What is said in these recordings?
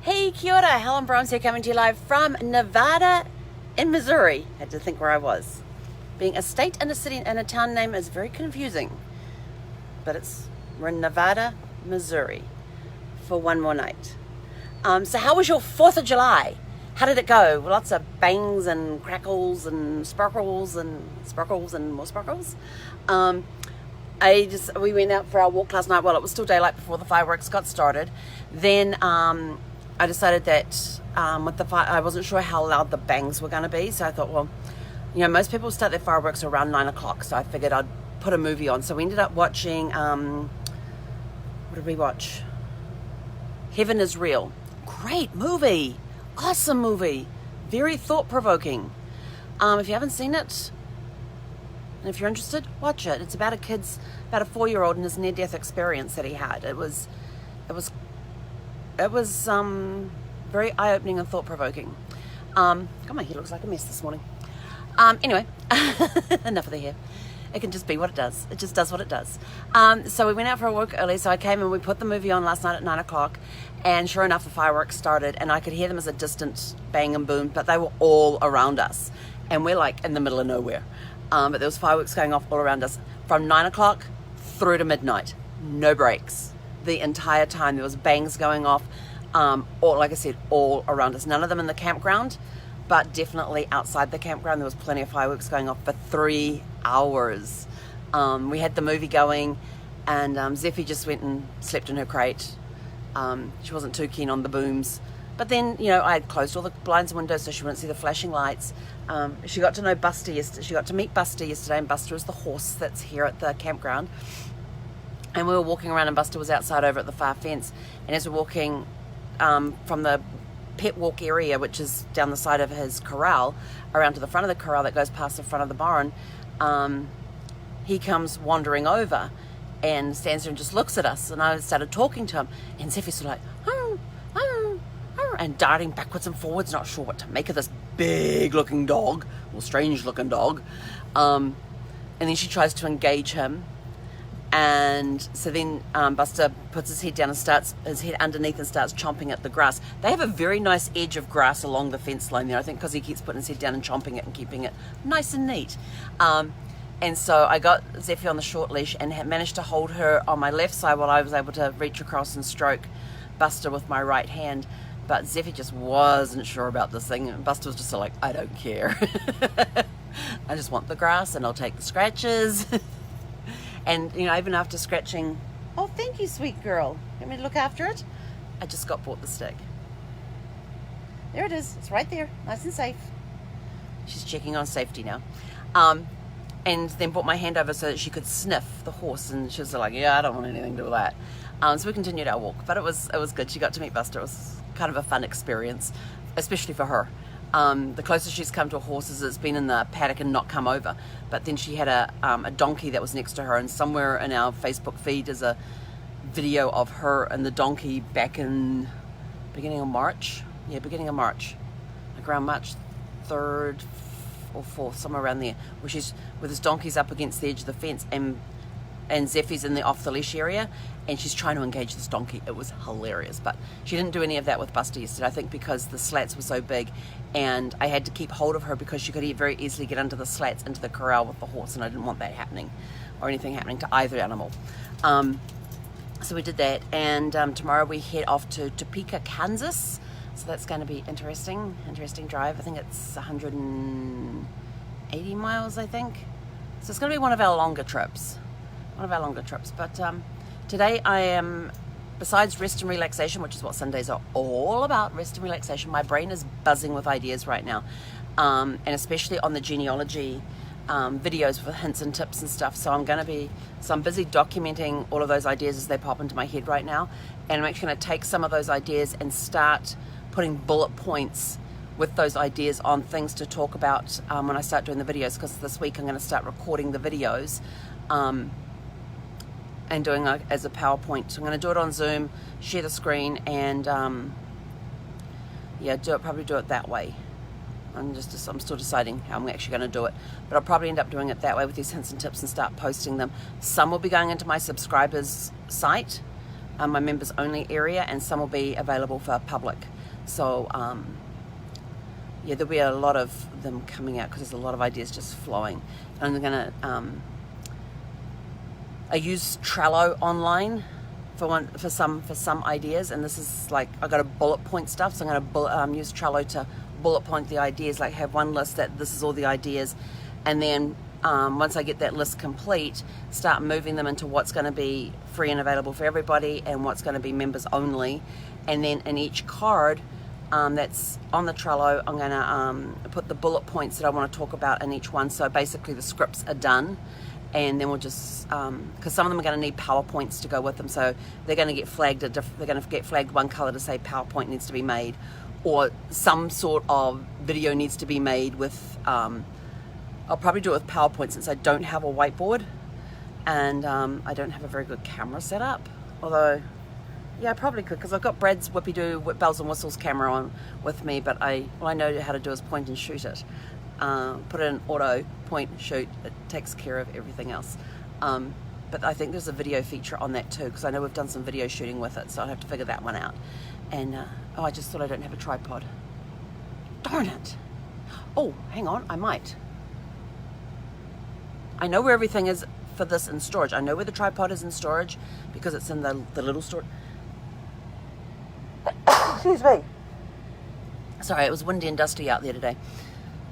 Hey, kia ora, Helen Brahms here, coming to you live from Nevada in Missouri. Had to think where I was. Being a state and a city and a town name is very confusing, but we're in Nevada, Missouri for one more night. So how was your 4th of July? How did it go? Lots of bangs and crackles and sparkles and more sparkles. We went out for our walk last night. Well, it was still daylight before the fireworks got started. Then I decided that with the fire, I wasn't sure how loud the bangs were going to be. So I thought, well, you know, most people start their fireworks around 9 o'clock. So I figured I'd put a movie on. So we ended up watching, what did we watch? Heaven is Real. Great movie. Awesome movie. Very thought-provoking. If you haven't seen it, and if you're interested, watch it. It's about a 4-year-old and his near-death experience that he had. It was very eye-opening and thought-provoking. God, my hair looks like a mess this morning. Anyway, enough of the hair. It can just be what it does. It just does what it does. So we went out for a walk early. So I came and we put the movie on last night at 9 o'clock. And sure enough, the fireworks started. And I could hear them as a distant bang and boom. But they were all around us. And we're like in the middle of nowhere. But there was fireworks going off all around us from 9 o'clock through to midnight. No breaks. The entire time there was bangs going off. Like I said, all around us. None of them in the campground. But definitely outside the campground, there was plenty of fireworks going off for 3 hours. We had the movie going, and Zeffie just went and slept in her crate. She wasn't too keen on the booms. But then, you know, I had closed all the blinds and windows so she wouldn't see the flashing lights. She got to know Buster yesterday. She got to meet Buster yesterday, and Buster is the horse that's here at the campground. And we were walking around, and Buster was outside over at the far fence. And as we're walking from the pet walk area, which is down the side of his corral, around to the front of the corral that goes past the front of the barn, he comes wandering over and stands there and just looks at us. And I started talking to him, and Zeffie's sort of like, and darting backwards and forwards, not sure what to make of this big looking dog, or strange looking dog. And then she tries to engage him. And so then Buster puts his head down and starts his head underneath and starts chomping at the grass. They have a very nice edge of grass along the fence line there, I think, because he keeps putting his head down and chomping it and keeping it nice and neat. And so I got Zeffie on the short leash and had managed to hold her on my left side while I was able to reach across and stroke Buster with my right hand. But Zeffie just wasn't sure about this thing. And Buster was just like, I don't care. I just want the grass and I'll take the scratches. And, you know, even after scratching, oh, thank you, sweet girl. You want me to look after it? I just got bought the stick. There it is. It's right there. Nice and safe. She's checking on safety now. And then brought my hand over so that she could sniff the horse. And she was like, yeah, I don't want anything to do with that. So we continued our walk. But it was good. She got to meet Buster. It was kind of a fun experience, especially for her. The closest she's come to a horse is it's been in the paddock and not come over. But then she had a donkey that was next to her, and somewhere in our Facebook feed is a video of her and the donkey back in beginning of March. Yeah, beginning of March. Like around March 3rd or 4th, somewhere around there, where she's with his donkey's up against the edge of the fence and Zeffie's in the off the leash area, and she's trying to engage this donkey. It was hilarious, but she didn't do any of that with Buster yesterday, I think because the slats were so big, and I had to keep hold of her because she could very easily get under the slats into the corral with the horse, and I didn't want that happening, or anything happening to either animal. So we did that, and tomorrow we head off to Topeka, Kansas. So that's going to be interesting drive. I think it's 180 miles, I think. So it's going to be one of our longer trips. But today I am, besides rest and relaxation, which is what Sundays are all about, rest and relaxation, my brain is buzzing with ideas right now, and especially on the genealogy videos with hints and tips and stuff. So I'm busy documenting all of those ideas as they pop into my head right now, and I'm actually going to take some of those ideas and start putting bullet points with those ideas on things to talk about when I start doing the videos, because this week I'm going to start recording the videos and doing it as a PowerPoint. So I'm going to do it on Zoom, share the screen, and probably do it that way. I'm still deciding how I'm actually going to do it, but I'll probably end up doing it that way with these hints and tips and start posting them. Some will be going into my subscribers site, my members only area, and some will be available for public. So yeah, there'll be a lot of them coming out because there's a lot of ideas just flowing. And I'm gonna I use Trello online for some ideas, and this is like I got a bullet point stuff, so I'm gonna use Trello to bullet point the ideas, like have one list that this is all the ideas, and then once I get that list complete, start moving them into what's going to be free and available for everybody and what's going to be members only. And then in each card that's on the Trello, I'm going to put the bullet points that I want to talk about in each one. So basically the scripts are done, and then we'll just because some of them are going to need PowerPoints to go with them, so they're going to get flagged they're going to get flagged one color to say PowerPoint needs to be made, or some sort of video needs to be made with I'll probably do it with PowerPoint since I don't have a whiteboard, and I don't have a very good camera set up. Although, yeah, I probably could, because I've got Brad's Whippy-Doo bells and whistles camera on with me, but all I know how to do is point and shoot it. Put it in auto, point, shoot. It takes care of everything else. But I think there's a video feature on that too, because I know we've done some video shooting with it, so I'll have to figure that one out. And, oh, I just thought I don't have a tripod. Darn it. Oh, hang on, I might. I know where everything is for this in storage. I know where the tripod is in storage because it's in the little storage. Excuse me. Sorry, it was windy and dusty out there today.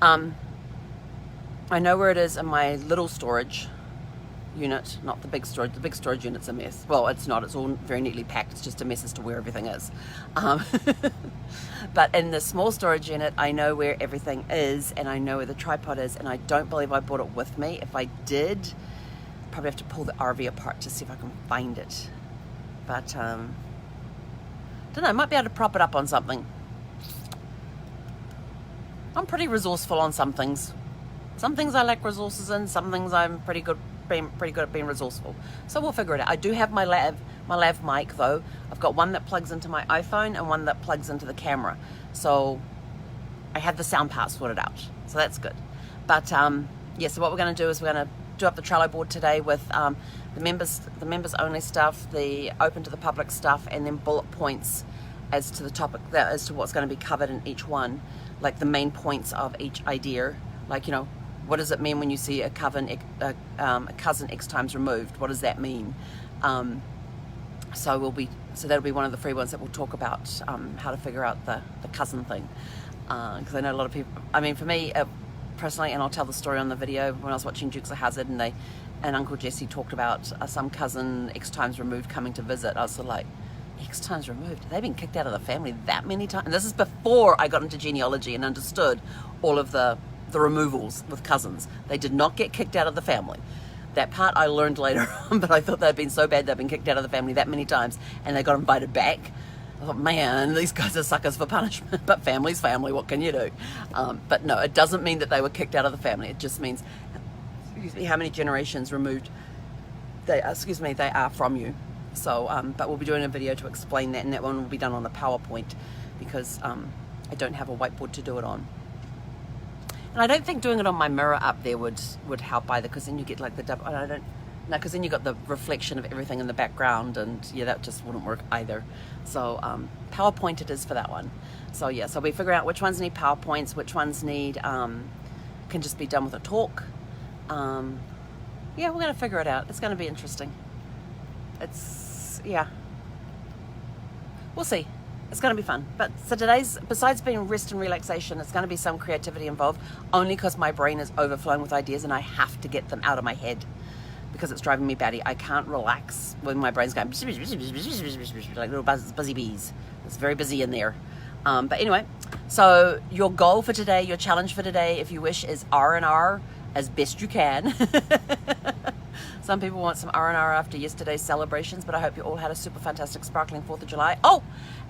I know where it is in my little storage unit, not the big storage. The big storage unit's a mess. Well, it's not. It's all very neatly packed. It's just a mess as to where everything is. But in the small storage unit, I know where everything is, and I know where the tripod is, and I don't believe I brought it with me. If I did, probably have to pull the RV apart to see if I can find it. But, don't know, I might be able to prop it up on something. I'm pretty resourceful on some things. Some things I lack resources in, some things I'm pretty good at being resourceful. So we'll figure it out. I do have my lav mic though. I've got one that plugs into my iPhone and one that plugs into the camera. So I have the sound part sorted out. So that's good. But yeah, so what we're going to do is we're going to do up the Trello board today with the members only stuff, the open to the public stuff, and then bullet points as to the topic, as to what's going to be covered in each one, like the main points of each idea. Like, you know, what does it mean when you see a cousin X times removed? What does that mean? So that'll be one of the free ones that we'll talk about, how to figure out the cousin thing. Because I know a lot of people, I mean, for me personally, and I'll tell the story on the video, when I was watching Dukes of Hazzard and Uncle Jesse talked about some cousin X times removed coming to visit, I was sort of like, X times removed? They've been kicked out of the family that many times? And this is before I got into genealogy and understood all of the removals with cousins. They did not get kicked out of the family. That part I learned later on, but I thought they'd been so bad they'd been kicked out of the family that many times and they got invited back. I thought, man, these guys are suckers for punishment. But family's family, what can you do? But no, it doesn't mean that they were kicked out of the family. It just means, excuse me, how many generations removed they are from you. So, but we'll be doing a video to explain that, and that one will be done on the PowerPoint because I don't have a whiteboard to do it on. And I don't think doing it on my mirror up there would help either, because then you get like the double. Because then you got the reflection of everything in the background, and yeah, that just wouldn't work either. So PowerPoint it is for that one. So yeah, so we figure out which ones need PowerPoints, which ones need can just be done with a talk. Yeah, we're gonna figure it out. It's gonna be interesting. Yeah, we'll see. It's going to be fun. But so today's, besides being rest and relaxation, it's going to be some creativity involved, only because my brain is overflowing with ideas and I have to get them out of my head because it's driving me batty. I can't relax when my brain's going like little buzzy bees. It's very busy in there. But anyway, so your goal for today, your challenge for today, if you wish, is R&R as best you can. Some people want some R&R after yesterday's celebrations, but I hope you all had a super fantastic sparkling 4th of July. Oh,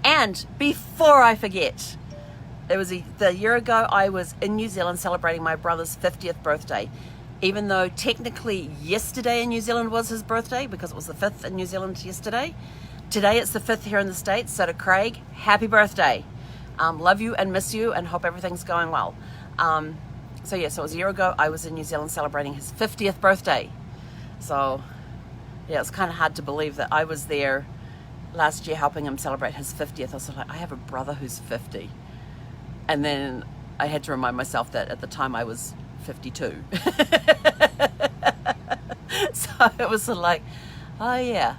and before I forget, the year ago I was in New Zealand celebrating my brother's 50th birthday. Even though technically yesterday in New Zealand was his birthday, because it was the 5th in New Zealand yesterday. Today it's the 5th here in the States, so to Craig, happy birthday. Love you and miss you and hope everything's going well. So yeah, so it was a year ago I was in New Zealand celebrating his 50th birthday. So yeah, it's kind of hard to believe that I was there last year helping him celebrate his 50th. I was like, I have a brother who's 50. And then I had to remind myself that at the time I was 52. So it was sort of like, oh yeah.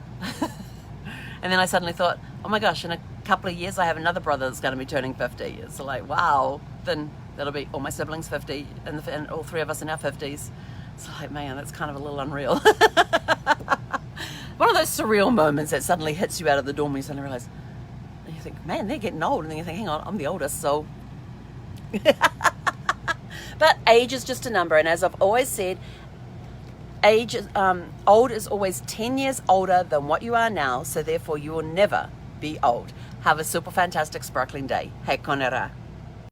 And then I suddenly thought, oh my gosh, in a couple of years I have another brother that's going to be turning 50. It's like, wow, then that'll be all my siblings 50 and all three of us in our 50s. It's like, man, that's kind of a little unreal. One of those surreal moments that suddenly hits you out of the dorm and you suddenly realize, and you think, man, they're getting old. And then you think, hang on, I'm the oldest, so. But age is just a number. And as I've always said, age is, old is always 10 years older than what you are now. So therefore you will never be old. Have a super fantastic sparkling day. Hei konera.